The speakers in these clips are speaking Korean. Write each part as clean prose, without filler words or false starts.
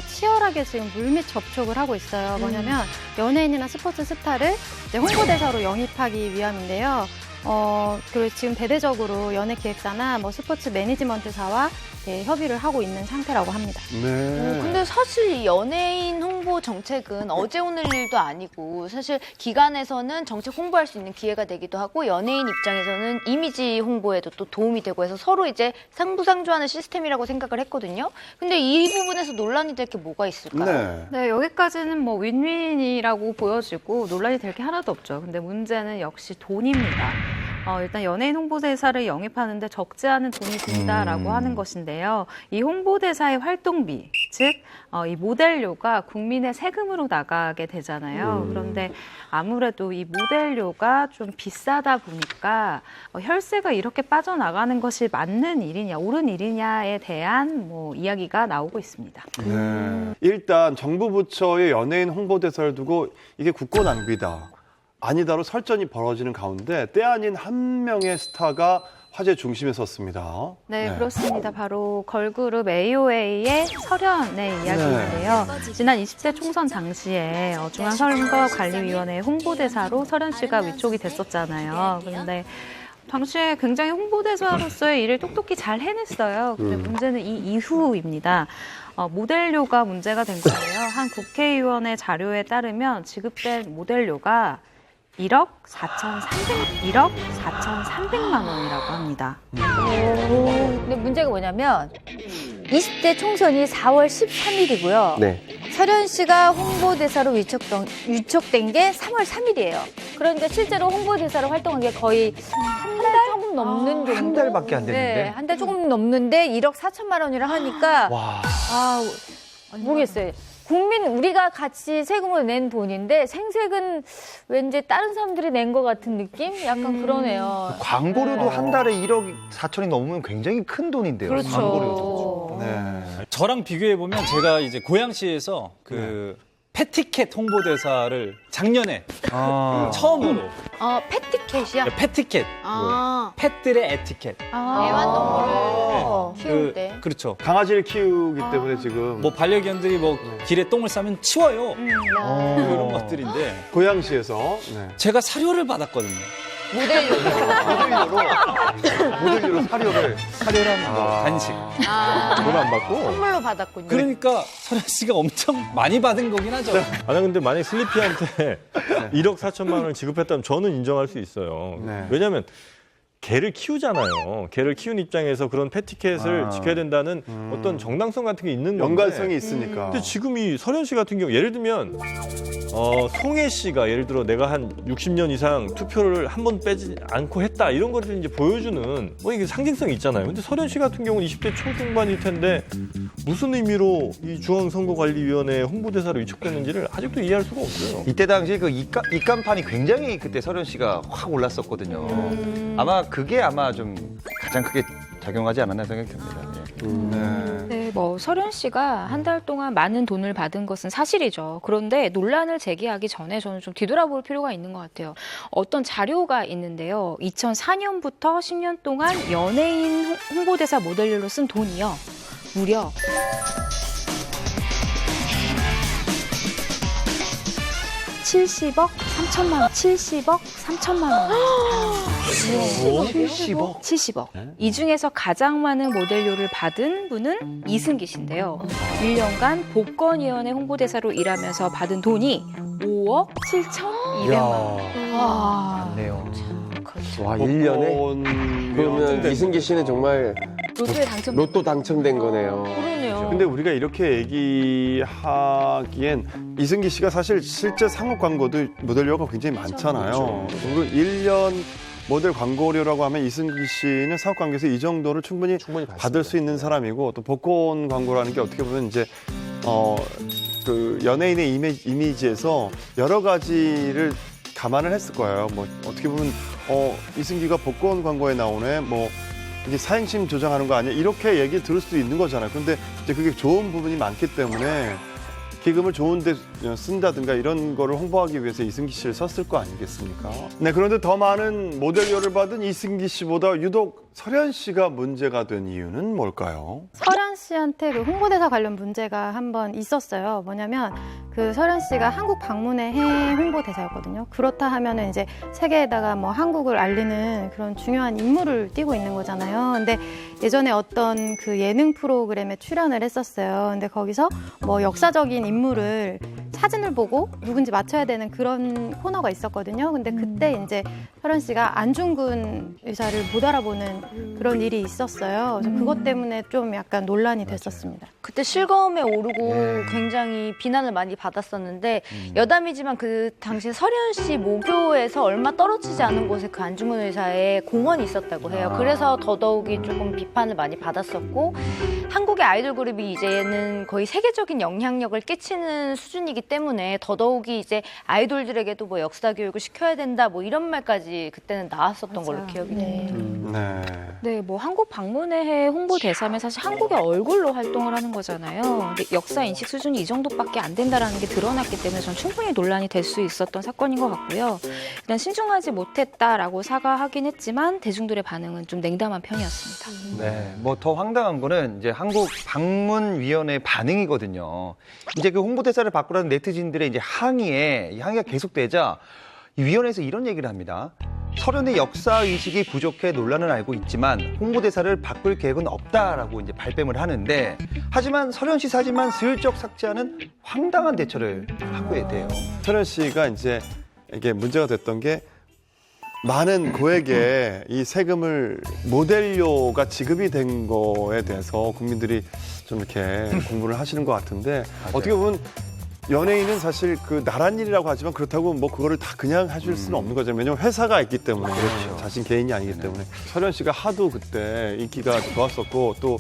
치열하게 지금 물밑 접촉을 하고 있어요. 뭐냐면 연예인이나 스포츠 스타를 이제 홍보대사로 영입하기 위함인데요. 그리고 지금 대대적으로 연예기획사나 뭐 스포츠 매니지먼트사와 협의를 하고 있는 상태라고 합니다. 네. 근데 사실 이 연예인 홍보 정책은 어제 오늘 일도 아니고 사실 기관에서는 정책 홍보할 수 있는 기회가 되기도 하고 연예인 입장에서는 이미지 홍보에도 또 도움이 되고 해서 서로 이제 상부상조하는 시스템이라고 생각을 했거든요. 근데 이 부분에서 논란이 될 게 뭐가 있을까요? 네. 네, 여기까지는 뭐 윈윈이라고 보여지고 논란이 될 게 하나도 없죠. 근데 문제는 역시 돈입니다. 일단 연예인 홍보대사를 영입하는데 적지 않은 돈이 든다라고 하는 것인데요. 이 홍보대사의 활동비, 즉 이 모델료가 국민의 세금으로 나가게 되잖아요. 그런데 아무래도 이 모델료가 좀 비싸다 보니까 혈세가 이렇게 빠져나가는 것이 맞는 일이냐, 옳은 일이냐에 대한 뭐 이야기가 나오고 있습니다. 네. 일단 정부 부처의 연예인 홍보대사를 두고 이게 국고 낭비다. 아니다로 설전이 벌어지는 가운데 때 아닌 한 명의 스타가 화제 중심에 섰습니다. 네, 그렇습니다. 바로 걸그룹 AOA의 설현의 이야기인데요. 지난 20대 총선 당시에 중앙선거관리위원회 홍보대사로 설현 씨가 위촉이 됐었잖아요. 그런데 당시에 굉장히 홍보대사로서의 일을 똑똑히 잘 해냈어요. 근데 문제는 이 이후입니다. 모델료가 문제가 된 거예요. 한 국회의원의 자료에 따르면 지급된 모델료가 1억 4,300만 원이라고 합니다. 근데 문제가 뭐냐면 20대 총선이 4월 13일이고요. 네. 설현 씨가 홍보대사로 위촉된 게 3월 3일이에요. 그러니까 실제로 홍보대사로 활동한 게 거의 한 달 조금 넘는 정도. 한 달밖에 안 됐는데. 네, 한 달 조금 넘는데 1억 4천만 원이라 하니까 와. 모르겠어요. 우리가 같이 세금을 낸 돈인데 생색은 왠지 다른 사람들이 낸 것 같은 느낌? 약간 그러네요. 광고료도 한 달에 1억 4천이 넘으면 굉장히 큰 돈인데요. 그렇죠. 광고료도. 네. 저랑 비교해 보면 제가 이제 고양시에서 그 패티켓 홍보대사를 작년에 처음으로 패티켓이야? 패티켓 펫들의 에티켓 애완동물을 키울 때. 그렇죠. 강아지를 키우기 때문에 지금 뭐 반려견들이 뭐 길에 똥을 싸면 치워요. 이런 것들인데 고양시에서 제가 사료를 받았거든요. 모델료로 사료를 사료라는 거. 간식. 돈 안 받고. 선물로 받았군요. 그러니까 설현 씨가 엄청 많이 받은 거긴 하죠. 아니 근데 만약 슬리피한테 1억 4천만 원을 지급했다면 저는 인정할 수 있어요. 네. 왜냐하면 개를 키우잖아요. 개를 키운 입장에서 그런 패티켓을 지켜야 된다는 어떤 정당성 같은 게 있는 건데. 연관성이 있으니까. 근데 지금 이 설현 씨 같은 경우 예를 들면 송혜 씨가 예를 들어 내가 한 60년 이상 투표를 한 번 빼지 않고 했다 이런 것을 이제 보여주는 뭐 이게 상징성이 있잖아요. 근데 설현 씨 같은 경우는 20대 초중반일 텐데 무슨 의미로 이 중앙선거관리위원회 홍보대사로 위촉됐는지를 아직도 이해할 수가 없어요. 이때 당시에 그 입간판이 굉장히 그때 설현 씨가 확 올랐었거든요. 아마 그게 아마 좀 가장 크게 작용하지 않았나 생각이 듭니다. 네, 뭐 설현 씨가 한 달 동안 많은 돈을 받은 것은 사실이죠. 그런데 논란을 제기하기 전에 저는 좀 뒤돌아볼 필요가 있는 것 같아요. 어떤 자료가 있는데요. 2004년부터 10년 동안 연예인 홍보대사 모델료로 쓴 돈이요. 무려 70억 3천만 원. 70억 3천만 원. 70억? 70억. 이 중에서 가장 많은 모델료를 받은 분은 이승기 씨인데요. 1년간 복권위원회 홍보대사로 일하면서 받은 돈이 5억 7,200만 원. 맞네요. 와, 1년에? 복권 그러면 이승기 씨는 정말 로또에 당첨. 로또 당첨된 거네요. 그러네요. 근데 우리가 이렇게 얘기하기엔 이승기 씨가 사실 실제 상업 광고도 모델료가 굉장히 많잖아요. 그리고 1년 모델 광고료라고 하면 이승기 씨는 상업 광고에서 이 정도를 충분히 받을 수 있는 사람이고 또 복권 광고라는 게 어떻게 보면 이제 그 연예인의 이미지에서 여러 가지를 감안을 했을 거예요. 뭐 어떻게 보면 이승기가 복권 광고에 나오네. 뭐 이게 사행심 조장하는 거 아니야? 이렇게 얘기 들을 수도 있는 거잖아요. 근데 이제 그게 좋은 부분이 많기 때문에 기금을 좋은 데 쓴다든가 이런 거를 홍보하기 위해서 이승기 씨를 썼을 거 아니겠습니까? 네, 그런데 더 많은 모델료를 받은 이승기 씨보다 유독 설현 씨가 문제가 된 이유는 뭘까요? 설현 씨한테 그 홍보대사 관련 문제가 한번 있었어요. 뭐냐면 그 설현 씨가 한국 방문의 해 홍보대사였거든요. 그렇다 하면은 이제 세계에다가 뭐 한국을 알리는 그런 중요한 임무를 띠고 있는 거잖아요. 근데 예전에 어떤 그 예능 프로그램에 출연을 했었어요. 근데 거기서 뭐 역사적인 인물을 사진을 보고 누군지 맞춰야 되는 그런 코너가 있었거든요. 근데 그때 이제 설현 씨가 안중근 의사를 못 알아보는 그런 일이 있었어요. 그래서 그것 때문에 좀 약간 논란이 됐었습니다. 그때 실검에 오르고 굉장히 비난을 많이 받았었는데 여담이지만 그 당시 설현 씨 모교에서 얼마 떨어지지 않은 곳에 그 안중근 의사의 공원이 있었다고 해요. 그래서 더더욱이 조금 비판을 많이 받았었고 한국의 아이돌 그룹이 이제는 거의 세계적인 영향력을 끼치는 수준이기 때문에 더더욱이 이제 아이돌들에게도 뭐 역사 교육을 시켜야 된다 뭐 이런 말까지 그때는 나왔었던 걸로 기억이 돼요. 네. 네, 뭐 한국 방문의 해 홍보대사면 사실 한국의 얼굴로 활동을 하는 거잖아요. 근데 역사 인식 수준이 이 정도밖에 안 된다라는 게 드러났기 때문에 전 충분히 논란이 될 수 있었던 사건인 것 같고요. 일단 신중하지 못했다라고 사과하긴 했지만 대중들의 반응은 좀 냉담한 편이었습니다. 네, 뭐 더 황당한 거는 이제 한국 방문위원회 반응이거든요. 이제 그 홍보대사를 바꾸라는 네티즌들의 이제 항의가 계속되자 이 위원회에서 이런 얘기를 합니다. 설현의 역사 의식이 부족해 논란을 알고 있지만 홍보대사를 바꿀 계획은 없다라고 이제 발뺌을 하는데 하지만 설현 씨 사진만 슬쩍 삭제하는 황당한 대처를 하고 돼요. 설현 씨가 이제 이게 문제가 됐던 게 많은 고액의 이 세금을 모델료가 지급이 된 거에 대해서 국민들이 좀 이렇게 공부를 하시는 것 같은데 어떻게 보면 연예인은 사실 그 나란 일이라고 하지만 그렇다고 뭐 그거를 다 그냥 해줄 수는 없는 거잖아요. 왜냐면 회사가 있기 때문에 자신 개인이 아니기 때문에 설현 씨가 하도 그때 인기가 좋았었고 또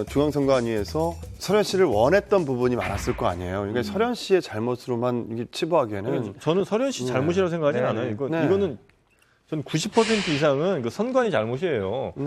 중앙선관위에서 설현 씨를 원했던 부분이 많았을 거 아니에요. 그러니까 설현 씨의 잘못으로만 이게 치부하기에는 저는 설현 씨 잘못이라고 생각하진 않아요. 이거는 전 90% 이상은 그 선관위 잘못이에요. 네.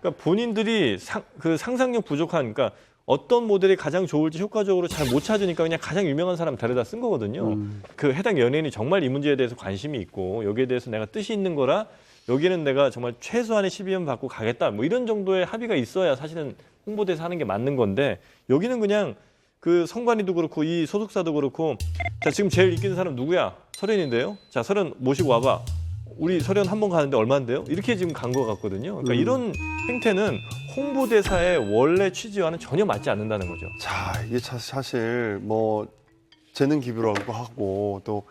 그러니까 본인들이 그 상상력 부족한, 그러니까 어떤 모델이 가장 좋을지 효과적으로 잘 못 찾으니까 그냥 가장 유명한 사람 데려다 쓴 거거든요. 그 해당 연예인이 정말 이 문제에 대해서 관심이 있고 여기에 대해서 내가 뜻이 있는 거라 여기는 내가 정말 최소한의 12연 받고 가겠다. 뭐 이런 정도의 합의가 있어야 사실은 홍보대사 하는 게 맞는 건데 여기는 그냥 그 선관위도 그렇고 이 소속사도 그렇고 자 지금 제일 인기 있는 사람 누구야? 설현인데요. 자 설현 모시고 와봐. 우리 설현 한 번 가는데 얼마인데요? 이렇게 지금 간 것 같거든요. 그러니까 이런 행태는 홍보대사의 원래 취지와는 전혀 맞지 않는다는 거죠. 자, 이게 사실 뭐 재능 기부라고 하고 또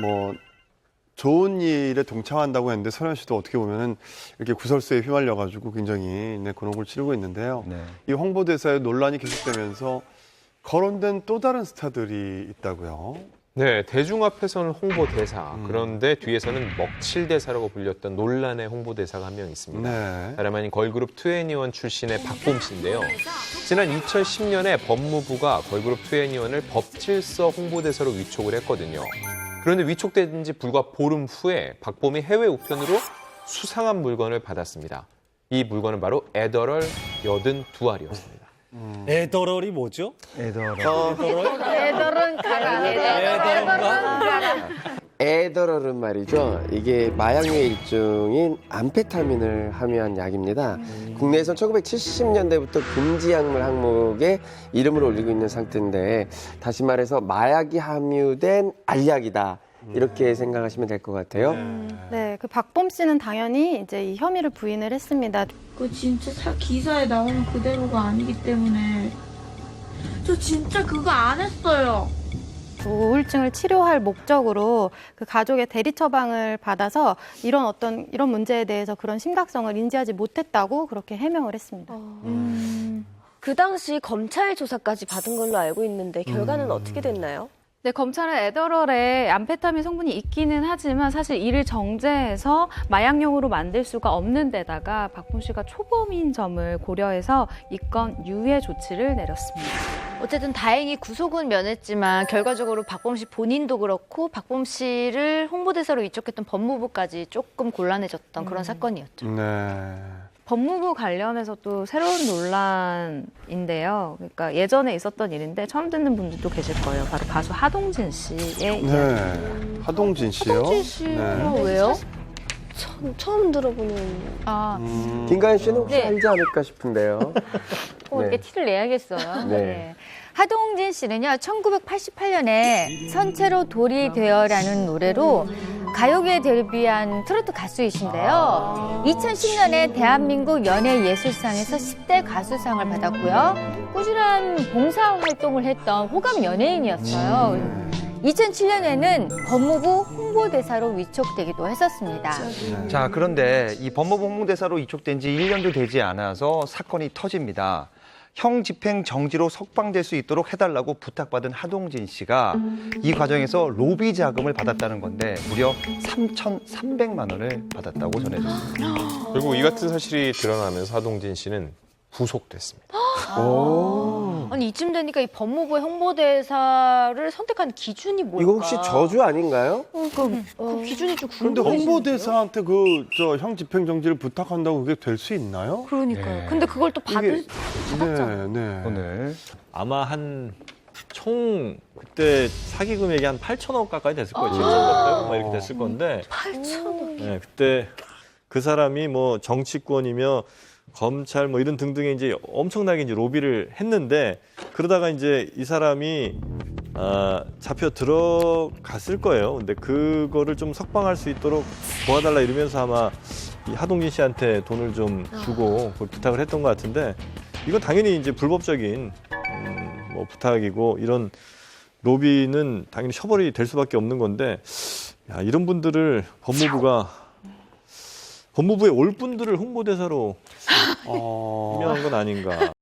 뭐 좋은 일에 동참한다고 했는데 설현 씨도 어떻게 보면은 이렇게 구설수에 휘말려가지고 굉장히 곤혹을 치르고 있는데요. 네. 이 홍보대사의 논란이 계속되면서 거론된 또 다른 스타들이 있다고요. 네, 대중 앞에서는 홍보대사, 그런데 뒤에서는 먹칠대사라고 불렸던 논란의 홍보대사가 한 명 있습니다. 네. 다름 아닌 걸그룹 2NE1 출신의 박봄 씨인데요. 지난 2010년에 법무부가 걸그룹 2NE1을 법질서 홍보대사로 위촉을 했거든요. 그런데 위촉된 지 불과 보름 후에 박봄이 해외 우편으로 수상한 물건을 받았습니다. 이 물건은 바로 에더럴 82알이었습니다. 에더럴이 뭐죠? 애들은 가라. 에더럴은 말이죠. 이게 마약류의 일종인 암페타민을 함유한 약입니다. 국내에선 1970년대부터 금지 약물 항목에 이름을 올리고 있는 상태인데 다시 말해서 마약이 함유된 알약이다. 이렇게 생각하시면 될 것 같아요. 네, 그 박범 씨는 당연히 이제 이 혐의를 부인을 했습니다. 그 진짜 기사에 나오는 그대로가 아니기 때문에 저 진짜 그거 안 했어요. 우울증을 치료할 목적으로 그 가족의 대리 처방을 받아서 이런 문제에 대해서 그런 심각성을 인지하지 못했다고 그렇게 해명을 했습니다. 그 당시 검찰 조사까지 받은 걸로 알고 있는데 결과는 어떻게 됐나요? 네, 검찰은 에더럴에 암페타민 성분이 있기는 하지만 사실 이를 정제해서 마약용으로 만들 수가 없는 데다가 박봄 씨가 초범인 점을 고려해서 이건 유예 조치를 내렸습니다. 어쨌든 다행히 구속은 면했지만 결과적으로 박범 씨 본인도 그렇고 박범 씨를 홍보대사로 위촉했던 법무부까지 조금 곤란해졌던 그런 사건이었죠. 네. 법무부 관련해서 또 새로운 논란인데요. 그러니까 예전에 있었던 일인데 처음 듣는 분들도 계실 거예요. 바로 가수 하동진 씨의 네. 하동진 씨요? 하동진 씨가 네. 왜요? 처음 들어보는. 김가연 씨는 혹시 네. 알지 않을까 싶은데요. 이렇게 티를 내야겠어요. 네. 하동진 씨는요, 1988년에 선체로 돌이 되어라는 노래로 가요계에 데뷔한 트로트 가수이신데요. 2010년에 대한민국 연예예술상에서 10대 가수상을 받았고요. 꾸준한 봉사활동을 했던 호감 연예인이었어요. 2007년에는 법무부 홍보대사로 위촉되기도 했었습니다. 자, 그런데 이 법무부 홍보대사로 위촉된 지 1년도 되지 않아서 사건이 터집니다. 형 집행 정지로 석방될 수 있도록 해달라고 부탁받은 하동진 씨가 이 과정에서 로비 자금을 받았다는 건데 무려 3,300만 원을 받았다고 전해졌습니다. 그리고 이 같은 사실이 드러나면서 하동진 씨는 구속됐습니다. 아니, 이쯤 되니까 이 법무부의 홍보대사를 선택한 기준이 뭘까? 이거 혹시 저주 아닌가요? 그 기준이 좀 그런데 궁금해지는데요? 홍보대사한테 형 집행정지를 부탁한다고 그게 될 수 있나요? 그러니까요. 근데 그걸 또 받을 네. 오늘 아마 총 그때 사기 금액이 한 8천억 가까이 됐을 거예요. 7천억 막 이렇게 됐을 건데. 8천억. 네, 그때 그 사람이 뭐 정치권이며 검찰 뭐 이런 등등의 이제 엄청나게 이제 로비를 했는데 그러다가 이제 이 사람이 잡혀 들어갔을 거예요. 근데 그거를 좀 석방할 수 있도록 도와달라 이러면서 아마 이 하동진 씨한테 돈을 좀 주고 그걸 부탁을 했던 것 같은데 이건 당연히 이제 불법적인 뭐 부탁이고 이런 로비는 당연히 처벌이 될 수밖에 없는 건데 야, 이런 분들을 법무부의 올 분들을 홍보대사로 임명한 건 아닌가.